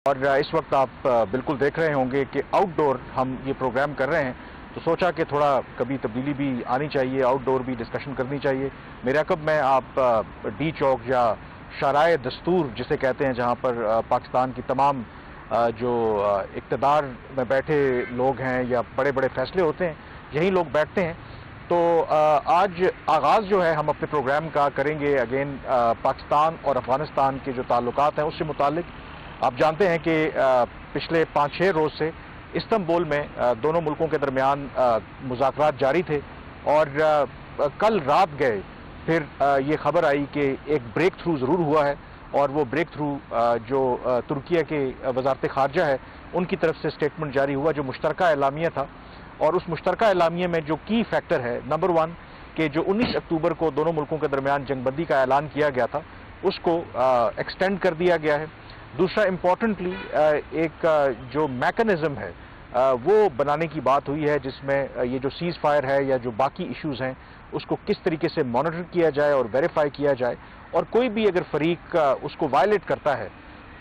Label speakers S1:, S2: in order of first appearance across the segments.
S1: और इस वक्त आप बिल्कुल देख रहे होंगे कि आउटडोर हम ये प्रोग्राम कर रहे हैं, तो सोचा कि थोड़ा कभी तब्दीली भी आनी चाहिए, आउटडोर भी डिस्कशन करनी चाहिए। मेरा कब मैं आप डी चौक या शाराए दस्तूर जिसे कहते हैं, जहां पर पाकिस्तान की तमाम जो इक़्तिदार में बैठे लोग हैं या बड़े बड़े फैसले होते हैं, यही लोग बैठते हैं। तो आज आगाज़ जो है हम अपने प्रोग्राम का करेंगे अगेन पाकिस्तान और अफ़गानिस्तान के जो ताल्लुकात हैं उससे मुतालिक। आप जानते हैं कि पिछले 5-6 रोज़ से इस्तांबुल में दोनों मुल्कों के दरमियान मुज़ाकरात जारी थे और कल रात गए फिर ये खबर आई कि एक ब्रेक थ्रू ज़रूर हुआ है, और वो ब्रेक थ्रू जो तुर्किया के वज़ारत ख़ारजा है उनकी तरफ से स्टेटमेंट जारी हुआ, जो मुश्तरका एलामिया था। और उस मुश्तरका एलामिया में जो की फैक्टर है, नंबर 1 कि जो 19 अक्टूबर को दोनों मुल्कों के दरमियान जंगबंदी का ऐलान किया गया था उसको एक्सटेंड कर दिया गया है। दूसरा इम्पॉर्टेंटली एक जो मैकेनिज्म है वो बनाने की बात हुई है, जिसमें ये जो सीज़ फायर है या जो बाकी इश्यूज़ हैं उसको किस तरीके से मॉनिटर किया जाए और वेरीफाई किया जाए, और कोई भी अगर फरीक उसको वायलेट करता है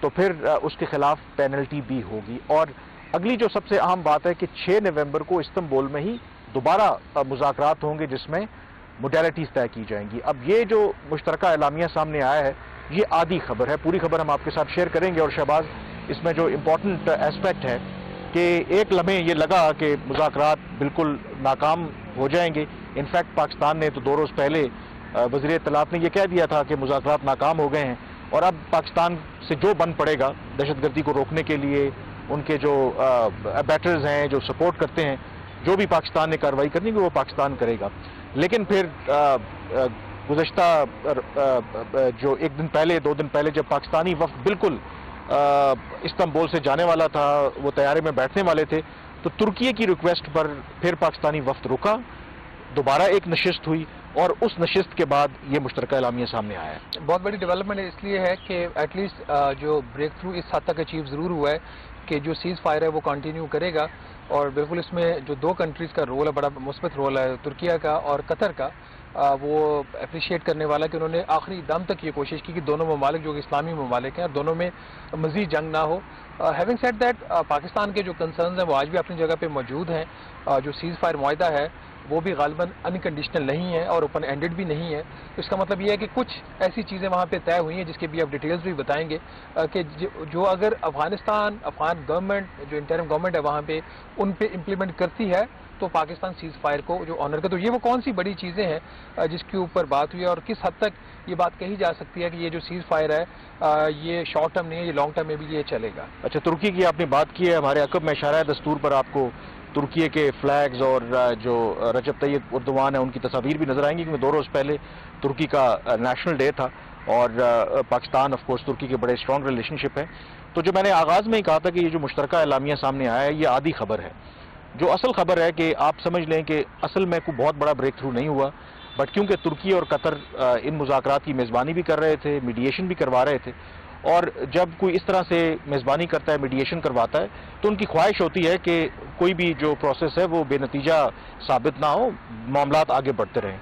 S1: तो फिर उसके खिलाफ पेनल्टी भी होगी। और अगली जो सबसे अहम बात है कि 6 नवंबर को इस्तांबुल में ही दोबारा मुज़ाकरात होंगे जिसमें मोडेलिटीज़ तय की जाएंगी। अब ये जो मुश्तरका एलामिया सामने आया है ये आधी खबर है, पूरी खबर हम आपके साथ शेयर करेंगे। और शहबाज, इसमें जो इम्पोर्टेंट एस्पेक्ट है कि एक लम्हे ये लगा कि मुज़ाकरात बिल्कुल नाकाम हो जाएंगे। इनफैक्ट पाकिस्तान ने तो 2 रोज़ पहले वज़ीर इत्तलात ने यह कह दिया था कि मुज़ाकरात नाकाम हो गए हैं, और अब पाकिस्तान से जो बन पड़ेगा दहशतगर्दी को रोकने के लिए, उनके जो अबैटर्स हैं जो सपोर्ट करते हैं, जो भी पाकिस्तान ने कार्रवाई करनी है वो पाकिस्तान करेगा। लेकिन फिर गुज़श्ता जो 1 दिन पहले 2 दिन पहले जब पाकिस्तानी वफ़द बिल्कुल इस्तांबुल से जाने वाला था, वो तैयारे में बैठने वाले थे, तो तुर्की की रिक्वेस्ट पर फिर पाकिस्तानी वफ़द रुका, दोबारा एक नशिस्त हुई, और उस नशिस्त के बाद ये मुश्तरका एलामिया सामने आया है।
S2: बहुत बड़ी डेवलपमेंट इसलिए है कि एटलीस्ट जो ब्रेक थ्रू इस हद तक अचीव ज़रूर हुआ है कि जो सीज़ फायर है वो कंटिन्यू करेगा। और बिल्कुल इसमें जो 2 कंट्रीज़ का रोल है, बड़ा मुस्बत रोल है, तुर्किया का और कतर का, वो अप्रिशिएट करने वाला कि उन्होंने आखिरी दम तक ये कोशिश की कि दोनों ममालिक जो इस्लामी ममालिक हैं दोनों में मज़ीद जंग ना हो। हैविंग सेड दैट, पाकिस्तान के जो कंसर्न्स हैं वो आज भी अपनी जगह पे मौजूद हैं। जो सीज़ फायर मुआहदा है वो भी गालिबन अनकंडीशनल नहीं है और ओपन एंडेड भी नहीं है। तो इसका मतलब ये है कि कुछ ऐसी चीज़ें वहाँ पे तय हुई हैं जिसके भी आप डिटेल्स भी बताएंगे कि जो अगर अफगान गवर्नमेंट, जो इंटरिम गवर्नमेंट है वहाँ पे, उन पे इम्प्लीमेंट करती है तो पाकिस्तान सीज़ फायर को जो ऑनर कर, तो ये वो कौन सी बड़ी चीज़ें हैं जिसके ऊपर बात हुई है, और किस हद तक ये बात कही जा सकती है कि ये जो सीज़ फायर है ये शॉर्ट टर्म नहीं है, ये लॉन्ग टर्म में भी ये चलेगा।
S1: अच्छा, तुर्की की आपने बात की है, हमारे अकब में शाराए दस्तूर पर आपको तुर्की के फ्लैग्स और जो रजब तैयब उर्दवान है उनकी तस्वीर भी नजर आएंगी, क्योंकि 2 रोज़ पहले तुर्की का नेशनल डे था और पाकिस्तान ऑफ कोर्स तुर्की के बड़े स्ट्रॉन्ग रिलेशनशिप है। तो जो मैंने आगाज़ में ही कहा था कि ये जो मुश्तरका एलामिया सामने आया है ये आधी खबर है। जो असल खबर है कि आप समझ लें कि असल में कोई बहुत बड़ा ब्रेक थ्रू नहीं हुआ, बट क्योंकि तुर्की और कतर इन मुज़ाकरात की मेज़बानी भी कर रहे थे, मीडिएशन भी करवा रहे थे, और जब कोई इस तरह से मेज़बानी करता है, मीडिएशन करवाता है, तो उनकी ख्वाहिश होती है कि कोई भी जो प्रोसेस है वो बेनतीजा साबित ना हो, मामलात आगे बढ़ते रहें।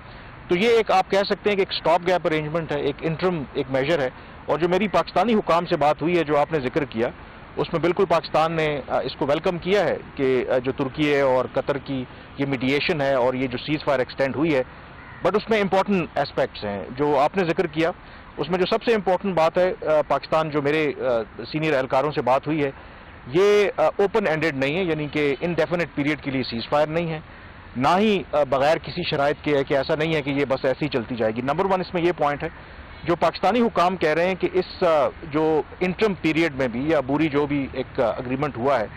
S1: तो ये एक आप कह सकते हैं कि एक स्टॉप गैप अरेंजमेंट है, एक इंटरम एक मेजर है। और जो मेरी पाकिस्तानी हुकाम से बात हुई है, जो आपने जिक्र किया, उसमें बिल्कुल पाकिस्तान ने इसको वेलकम किया है कि जो तुर्की और कतर की ये मीडिएशन है और ये जो सीज़ फायर एक्सटेंड हुई है। बट उसमें इंपॉर्टेंट एस्पेक्ट्स हैं जो आपने जिक्र किया। उसमें जो सबसे इम्पोर्टेंट बात है, पाकिस्तान जो मेरे सीनियर एहलकारों से बात हुई है, ये ओपन एंडेड नहीं है, यानी कि इनडेफिनेट पीरियड के लिए सीज़ फायर नहीं है, ना ही बगैर किसी शराइत के है कि ऐसा नहीं है कि ये बस ऐसे ही चलती जाएगी। नंबर 1 इसमें ये पॉइंट है, जो पाकिस्तानी हुकाम कह रहे हैं कि इस जो इंटरम पीरियड में भी या बुरी जो भी एक अग्रीमेंट हुआ है,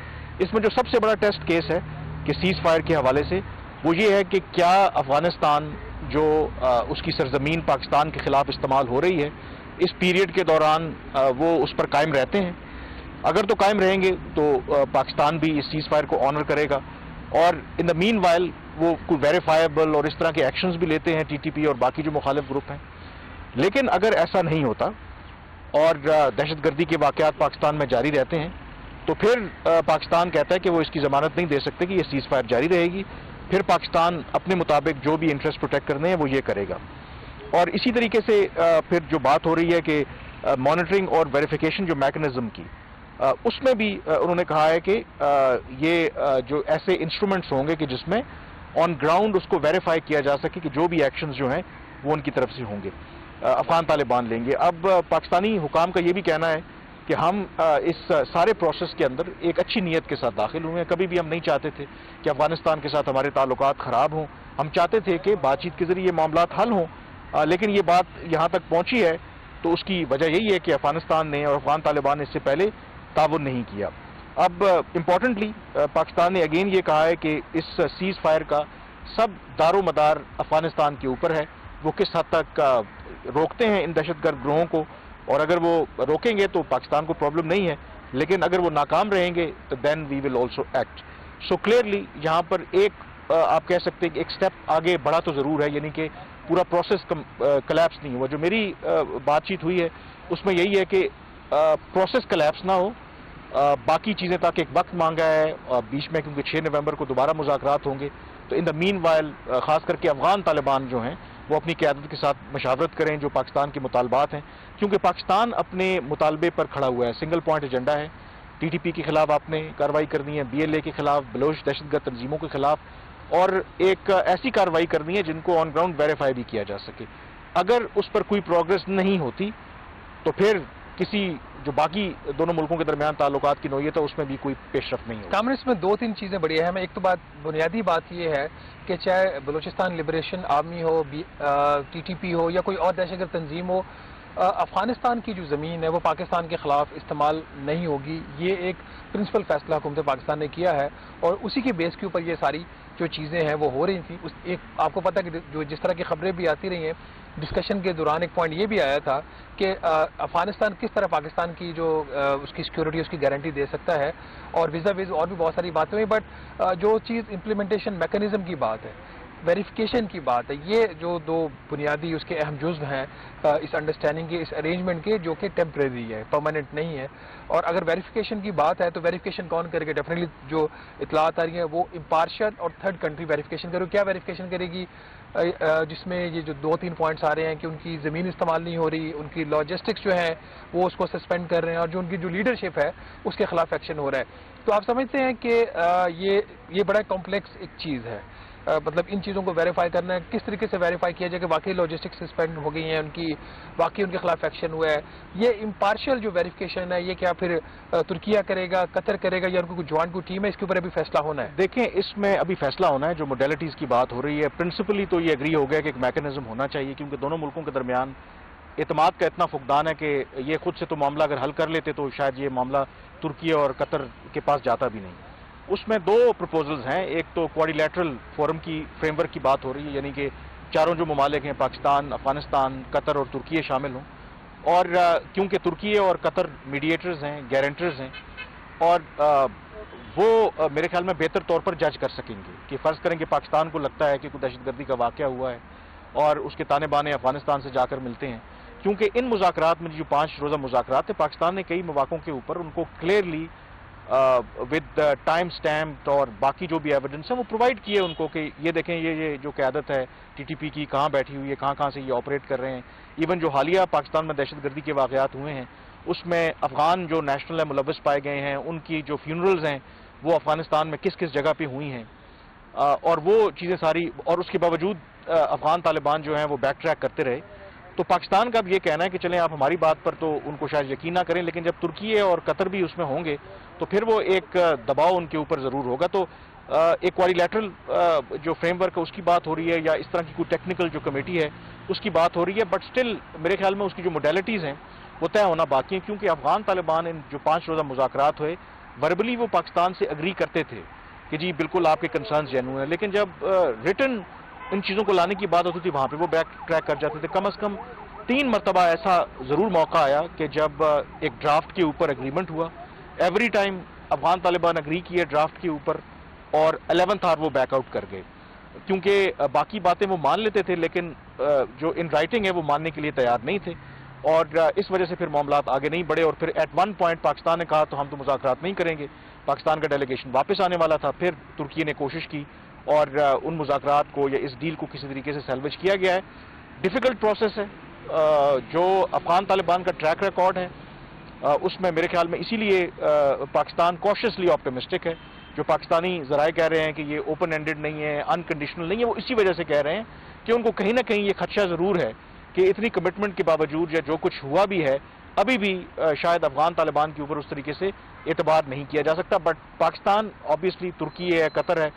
S1: इसमें जो सबसे बड़ा टेस्ट केस है कि सीज़ फायर के हवाले से, वो ये है कि क्या अफगानिस्तान जो उसकी सरजमीन पाकिस्तान के खिलाफ इस्तेमाल हो रही है, इस पीरियड के दौरान वो उस पर कायम रहते हैं। अगर तो कायम रहेंगे तो पाकिस्तान भी इस सीज़ फायर को ऑनर करेगा, और इन द मीन वाइल वो कोई वेरीफाइबल और इस तरह के एक्शंस भी लेते हैं टीटीपी और बाकी जो मुखालिफ ग्रुप हैं। लेकिन अगर ऐसा नहीं होता और दहशतगर्दी के वाक़यात पाकिस्तान में जारी रहते हैं, तो फिर पाकिस्तान कहता है कि वो इसकी ज़मानत नहीं दे सकते कि ये सीज़ फायर जारी रहेगी। फिर पाकिस्तान अपने मुताबिक जो भी इंटरेस्ट प्रोटेक्ट करने हैं वो ये करेगा। और इसी तरीके से फिर जो बात हो रही है कि मॉनिटरिंग और वेरिफिकेशन जो मैकेनिज्म की, उसमें भी उन्होंने कहा है कि ये जो ऐसे इंस्ट्रूमेंट्स होंगे कि जिसमें ऑन ग्राउंड उसको वेरीफाई किया जा सके कि जो भी एक्शंस जो हैं वो उनकी तरफ से होंगे, अफगान तालिबान लेंगे। अब पाकिस्तानी हुकाम का ये भी कहना है कि हम इस सारे प्रोसेस के अंदर एक अच्छी नीयत के साथ दाखिल हुए हैं। कभी भी हम नहीं चाहते थे कि अफगानिस्तान के साथ हमारे ताल्लुकात ख़राब हों, हम चाहते थे कि बातचीत के जरिए ये मामलात हल हों, लेकिन ये बात यहाँ तक पहुँची है तो उसकी वजह यही है कि अफगानिस्तान ने और अफगान तालिबान ने इससे पहले ताउन नहीं किया। अब इम्पॉर्टेंटली पाकिस्तान ने अगेन ये कहा है कि इस सीज फायर का सब दारो मदार अफगानिस्तान के ऊपर है, वो किस हद तक रोकते हैं इन दहशतगर्द ग्रोहों को, और अगर वो रोकेंगे तो पाकिस्तान को प्रॉब्लम नहीं है, लेकिन अगर वो नाकाम रहेंगे तो then we will also act. So clearly यहाँ पर एक आप कह सकते हैं कि एक स्टेप आगे बढ़ा तो जरूर है, यानी कि पूरा प्रोसेस कलैप्स नहीं हुआ। जो मेरी बातचीत हुई है उसमें यही है कि प्रोसेस कलैप्स ना हो, बाकी चीज़ें तक एक वक्त मांगा है बीच में, क्योंकि 6 नवंबर को दोबारा मुज़ाकरात होंगे। तो इन द मीन वाइल ख़ास करके अफगान तालिबान जो हैं वो अपनी क़यादत के साथ मशावरत करें जो पाकिस्तान के मुतालबात हैं, क्योंकि पाकिस्तान अपने मुतालबे पर खड़ा हुआ है। सिंगल पॉइंट एजेंडा है, TTP के खिलाफ आपने कार्रवाई करनी है, BLA के खिलाफ, बलोच दहशतगर्द तंजीमों के खिलाफ, और एक ऐसी कार्रवाई करनी है जिनको ऑन ग्राउंड वेरीफाई भी किया जा सके। अगर उस पर कोई प्रोग्रेस नहीं होती तो फिर किसी जो बाकी दोनों मुल्कों के दरमियान ताल्लुकात की नौयत है उसमें भी कोई पेशरफ नहीं होगी।
S2: कामरान, इसमें 2-3 चीज़ें बड़ी अहम है। एक तो बुनियादी बात यह है कि चाहे बलूचिस्तान लिबरेशन आर्मी हो, TTP हो या कोई और दहशतगर्द तंजीम हो, अफगानिस्तान की जो ज़मीन है वो पाकिस्तान के खिलाफ इस्तेमाल नहीं होगी। ये एक प्रिंसिपल फैसला हुकूमत पाकिस्तान ने किया है और उसी के बेस के ऊपर ये सारी जो चीज़ें हैं वो हो रही थी। एक आपको पता है कि जो जिस तरह की खबरें भी आती रही हैं, डिस्कशन के दौरान एक पॉइंट ये भी आया था कि अफगानिस्तान किस तरह पाकिस्तान की जो उसकी सिक्योरिटी उसकी गारंटी दे सकता है, और विज़ा विज़ और भी बहुत सारी बातें हुई। बट जो चीज़ इम्प्लीमेंटेशन मैकेनिज्म की बात है, वेरिफिकेशन की बात है, ये जो दो बुनियादी उसके अहम जुज़्व हैं इस अंडरस्टैंडिंग के, इस अरेंजमेंट के, जो कि टेम्परेरी है, परमानेंट नहीं है। और अगर वेरिफिकेशन की बात है तो वेरिफिकेशन कौन करेगा? डेफिनेटली जो इतलात आ रही है वो इम्पार्शियल और थर्ड कंट्री वेरिफिकेशन करेगी। क्या वेरिफिकेशन करेगी? जिसमें ये जो 2-3 पॉइंट्स आ रहे हैं कि उनकी ज़मीन इस्तेमाल नहीं हो रही, उनकी लॉजिस्टिक्स जो है वो उसको सस्पेंड कर रहे हैं, और जो उनकी जो लीडरशिप है उसके खिलाफ एक्शन हो रहा है। तो आप समझते हैं कि ये बड़ा कॉम्प्लेक्स एक चीज़ है। मतलब इन चीज़ों को वेरीफाई करना है, किस तरीके से वेरीफाई किया जाए कि वाकई लॉजिस्टिक्स सस्पेंड हो गई हैं उनकी, वाकई उनके खिलाफ एक्शन हुआ है। ये इम्पार्शियल जो वेरिफिकेशन है ये क्या फिर तुर्किया करेगा, कतर करेगा, या उनको ज्वाइंट कोई टीम है? इसके ऊपर अभी फैसला होना है।
S1: देखें, इसमें अभी फैसला होना है। जो मोडेलिटीज़ की बात हो रही है, प्रिंसिपली तो ये एग्री हो गया कि एक मैकेनिज्म होना चाहिए, क्योंकि दोनों मुल्कों के दरमियान एतमाद का इतना फुकदान है कि ये खुद से तो मामला अगर हल कर लेते तो शायद ये मामला तुर्की और कतर के पास जाता भी नहीं। उसमें 2 प्रपोजल्स हैं। एक तो क्वाड्रिलैटरल फोरम की फ्रेमवर्क की बात हो रही है, यानी कि चारों जो ममालिक हैं, पाकिस्तान, अफगानिस्तान, कतर और तुर्की शामिल हों, और क्योंकि तुर्की और कतर मीडिएटर्स हैं, गारंटर्स हैं, और वो मेरे ख्याल में बेहतर तौर पर जज कर सकेंगे कि फ़र्ज़ करें कि पाकिस्तान को लगता है कि कोई दहशतगर्दी का वाक़या हुआ है और उसके ताने बाने अफगानिस्तान से जाकर मिलते हैं। क्योंकि इन मुज़ाकरात में जो 5 रोज़ा मुज़ाकरात थे, पाकिस्तान ने कई मौक़ों के ऊपर उनको क्लियरली विद टाइम स्टैम्प और बाकी जो भी एविडेंस है वो प्रोवाइड किए उनको कि ये देखें ये जो क़यादत है TTP की कहाँ बैठी हुई है, कहाँ से ये ऑपरेट कर रहे हैं। इवन जो हालिया पाकिस्तान में दहशतगर्दी के वाक़यात हुए हैं उसमें अफ़गान जो नेशनल मुलव्वस पाए गए हैं, उनकी जो फ्यूनरल्स हैं वो अफ़गानिस्तान में किस किस जगह पे हुई हैं, और वो चीज़ें सारी, और उसके बावजूद अफ़गान तालिबान जो हैं वो बैक ट्रैक करते रहे। तो पाकिस्तान का अब ये कहना है कि चलें आप हमारी बात पर तो उनको शायद यकीन ना करें, लेकिन जब तुर्की और कतर भी उसमें होंगे तो फिर वो एक दबाव उनके ऊपर ज़रूर होगा। तो एक क्वाड्रिलैटरल जो फ्रेमवर्क है उसकी बात हो रही है, या इस तरह की कोई टेक्निकल जो कमेटी है उसकी बात हो रही है, बट स्टिल मेरे ख्याल में उसकी जो मोडेलिटीज़ हैं वो तय होना बाकी है। क्योंकि अफगान तालिबान इन जो 5 रोज़ा मुज़ाकरात हुए, वर्बली वो पाकिस्तान से एग्री करते थे कि जी बिल्कुल आपके कंसर्न जेन्युइन है, लेकिन जब रिटन इन चीज़ों को लाने की बात होती थी वहाँ पे वो बैक ट्रैक कर जाते थे। कम से कम 3 मरतबा ऐसा ज़रूर मौका आया कि जब एक ड्राफ्ट के ऊपर एग्रीमेंट हुआ, every time Afghan Taliban agree किए ड्राफ्ट के ऊपर, और 11th आवर वो बैकआउट कर गए, क्योंकि बाकी बातें वो मान लेते थे लेकिन जो इन राइटिंग है वो मानने के लिए तैयार नहीं थे, और इस वजह से फिर मामलात आगे नहीं बढ़े। और फिर एट वन पॉइंट पाकिस्तान ने कहा तो हम तो मुज़ाकरात नहीं करेंगे, पाकिस्तान का डेलीगेशन वापस आने वाला था। फिर तुर्की ने कोशिश की और उन मुज़ाकरात को या इस डील को किसी तरीके से सैल्वेज किया गया है। डिफ़िकल्ट प्रोसेस है। जो अफगान तालिबान का ट्रैक रिकॉर्ड है उसमें मेरे ख्याल में इसीलिए पाकिस्तान कॉशियसली ऑप्टिमिस्टिक है। जो पाकिस्तानी ज़राए कह रहे हैं कि ये ओपन एंडेड नहीं है, अनकंडीशनल नहीं है, वो इसी वजह से कह रहे हैं कि उनको कहीं ना कहीं ये खदशा ज़रूर है कि इतनी कमिटमेंट के बावजूद या जो कुछ हुआ भी है अभी भी शायद अफगान तालिबान के ऊपर उस तरीके से एतबार नहीं किया जा सकता। बट पाकिस्तान ऑब्वियसली तुर्की है, कतर है,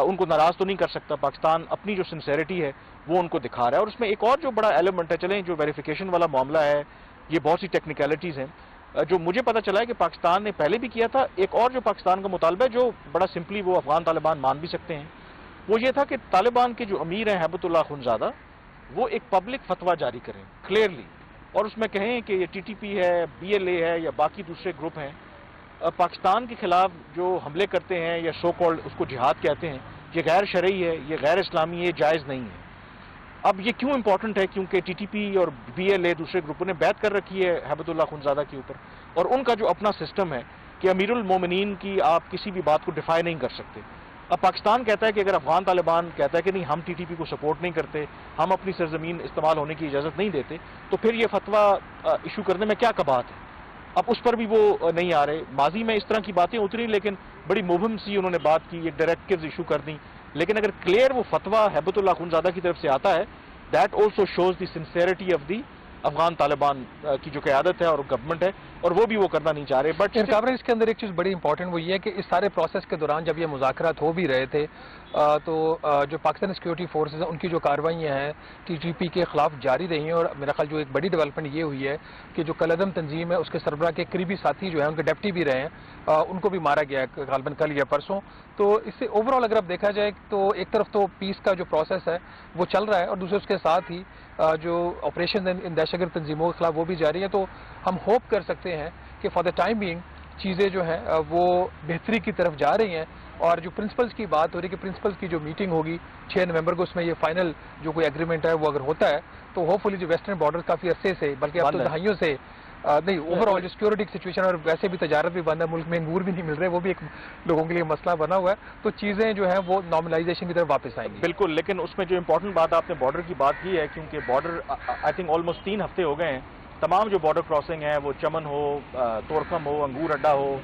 S1: उनको नाराज तो नहीं कर सकता। पाकिस्तान अपनी जो सिंसेरिटी है वो उनको दिखा रहा है। और उसमें एक और जो बड़ा एलिमेंट है, चलें जो वेरिफिकेशन वाला मामला है, ये बहुत सी टेक्निकलिटीज़ हैं। जो मुझे पता चला है कि पाकिस्तान ने पहले भी किया था। एक और जो पाकिस्तान का मुतालबा है, जो बड़ा सिंपली वो अफगान तालिबान मान भी सकते हैं, वो ये था कि तालिबान के जो अमीर हैं हैबतुल्लाह खुनज़ादा, वो एक पब्लिक फतवा जारी करें क्लियरली, और उसमें कहें कि ये टीटीपी है, बीएलए है या बाकी दूसरे ग्रुप हैं, पाकिस्तान के खिलाफ जो हमले करते हैं या सो कॉल्ड उसको जिहाद कहते हैं, ये गैर शरई है, ये गैर इस्लामी है, ये जायज़ नहीं है। अब ये क्यों इंपॉर्टेंट है? क्योंकि टीटीपी और बीएलए दूसरे ग्रुपों ने बैत कर रखी है हैबतुल्लाह खुनज़ादा के ऊपर, और उनका जो अपना सिस्टम है कि अमीरुल मोमिनीन की आप किसी भी बात को डिफाई नहीं कर सकते। अब पाकिस्तान कहता है कि अगर अफगान तालिबान कहता है कि नहीं हम टीटीपी को सपोर्ट नहीं करते, हम अपनी सरजमीन इस्तेमाल होने की इजाज़त नहीं देते, तो फिर ये फतवा इशू करने में क्या कबात है? अब उस पर भी वो नहीं आ रहे। माजी में इस तरह की बातें उतरी, लेकिन बड़ी मुबहम सी उन्होंने बात की, एक डायरेक्टिव्स इशू कर दी। लेकिन अगर क्लियर वो फतवा हैबतुल्लाह खुनज़ादा की तरफ से आता है, that also shows the sincerity of the Afghan Taliban की जो क़यादत है और गवर्नमेंट है, और वो भी वो करना नहीं चाह रहे। बट
S2: काबरा, इसके अंदर एक चीज़ बड़ी इंपॉर्टेंट वो ये है कि इस सारे प्रोसेस के दौरान जब ये मुज़ाकरात हो भी रहे थे, तो जो पाकिस्तान सिक्योरिटी फोर्सेज हैं उनकी जो कार्रवाइयाँ हैं टीटीपी के खिलाफ जारी रही हैं। और मेरा ख्याल जो एक बड़ी डेवलपमेंट ये हुई है कि जो कलअदम तंजीम है उसके सरबराह के करीबी साथी जो है, उनके डेप्टी भी रहे हैं, उनको भी मारा गया है गालबन कल या परसों। तो इससे ओवरऑल अगर आप देखा जाए तो एक तरफ तो पीस का जो प्रोसेस है वो चल रहा है, और दूसरे उसके साथ ही जो ऑपरेशन इन दहशतगर्द तंजीमों के खिलाफ वो भी जारी है। तो हम होप कर सकते हैं कि फॉर द टाइम बीइंग चीज़ें जो हैं वो बेहतरी की तरफ जा रही हैं। और जो प्रिंसिपल्स की बात हो रही है कि प्रिंसिपल्स की जो मीटिंग होगी 6 नवंबर को, उसमें ये फाइनल जो कोई एग्रीमेंट है वो अगर होता है तो होपफुली जो वेस्टर्न बॉर्डर काफ़ी अरसे से, बल्कि अब तो दहाइयों से नहीं, ओवरऑल जो सिक्योरिटी की सिचुएशन और वैसे भी तजारत भी बंद है, मुल्क में अंगूर भी नहीं मिल रहे, वो भी एक लोगों के लिए मसला बना हुआ है। तो चीज़ें जो है वो नॉर्मलाइजेशन की तरफ वापस आएंगी।
S1: बिल्कुल, लेकिन उसमें जो इंपॉर्टेंट बात आपने बॉर्डर की बात की है, क्योंकि बॉर्डर आई थिंक ऑलमोस्ट 3 हफ्ते हो गए हैं, तमाम जो बॉर्डर क्रॉसिंग है वो चमन हो, तोरकम हो, अंगूर अड्डा हो,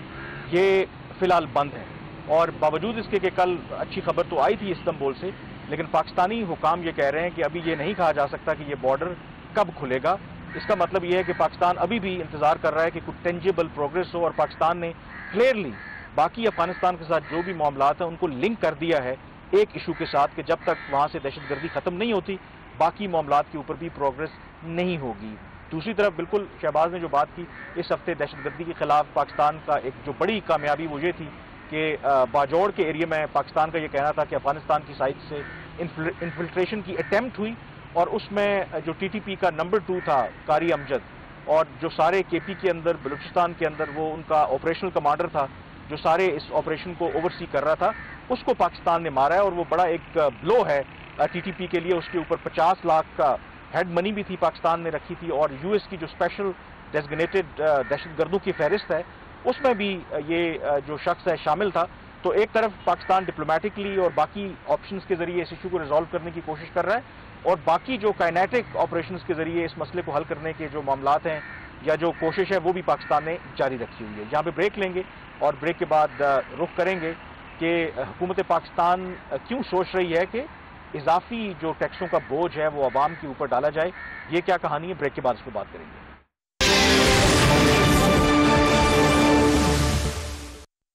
S1: ये फिलहाल बंद है। और बावजूद इसके कि कल अच्छी खबर तो आई थी इस्तांबुल से, लेकिन पाकिस्तानी हुकाम ये कह रहे हैं कि अभी ये नहीं कहा जा सकता कि ये बॉर्डर कब खुलेगा। इसका मतलब ये है कि पाकिस्तान अभी भी इंतजार कर रहा है कि कुछ टेंजिबल प्रोग्रेस हो, और पाकिस्तान ने क्लियरली बाकी अफगानिस्तान के साथ जो भी मामलात हैं उनको लिंक कर दिया है एक इशू के साथ कि जब तक वहाँ से दहशतगर्दी खत्म नहीं होती बाकी मामलात के ऊपर भी प्रोग्रेस नहीं होगी। दूसरी तरफ बिल्कुल शहबाज ने जो बात की, इस हफ्ते दहशतगर्दी के खिलाफ पाकिस्तान का एक जो बड़ी कामयाबी वो ये थी कि बाजौड़ के एरिया में पाकिस्तान का ये कहना था कि अफगानिस्तान की साइड से इन्फिल्ट्रेशन की अटेम्प्ट हुई, और उसमें जो टीटीपी का नंबर 2 था कारी अमजद, और जो सारे केपी के अंदर बलूचिस्तान के अंदर वो उनका ऑपरेशनल कमांडर था जो सारे इस ऑपरेशन को ओवरसी कर रहा था, उसको पाकिस्तान ने मारा है। और वो बड़ा एक ब्लो है टीटीपी के लिए। उसके ऊपर 50 लाख का हेड मनी भी थी, पाकिस्तान ने रखी थी, और यूएस की जो स्पेशल डेजिग्नेटेड दहशतगर्दों की फहरिस्त है उसमें भी ये जो शख्स है शामिल था। तो एक तरफ पाकिस्तान डिप्लोमेटिकली और बाकी ऑप्शंस के जरिए इस इशू को रिजॉल्व करने की कोशिश कर रहा है, और बाकी जो काइनेटिक ऑपरेशंस के जरिए इस मसले को हल करने के जो मामलात हैं या जो कोशिश है वो भी पाकिस्तान ने जारी रखी हुई है। यहाँ पे ब्रेक लेंगे और ब्रेक के बाद रुख करेंगे कि हुकूमत पाकिस्तान क्यों सोच रही है कि इजाफी जो टैक्सों का बोझ है वो अवाम के ऊपर डाला जाए। ये क्या कहानी है, ब्रेक के बाद इस पर बात करेंगे।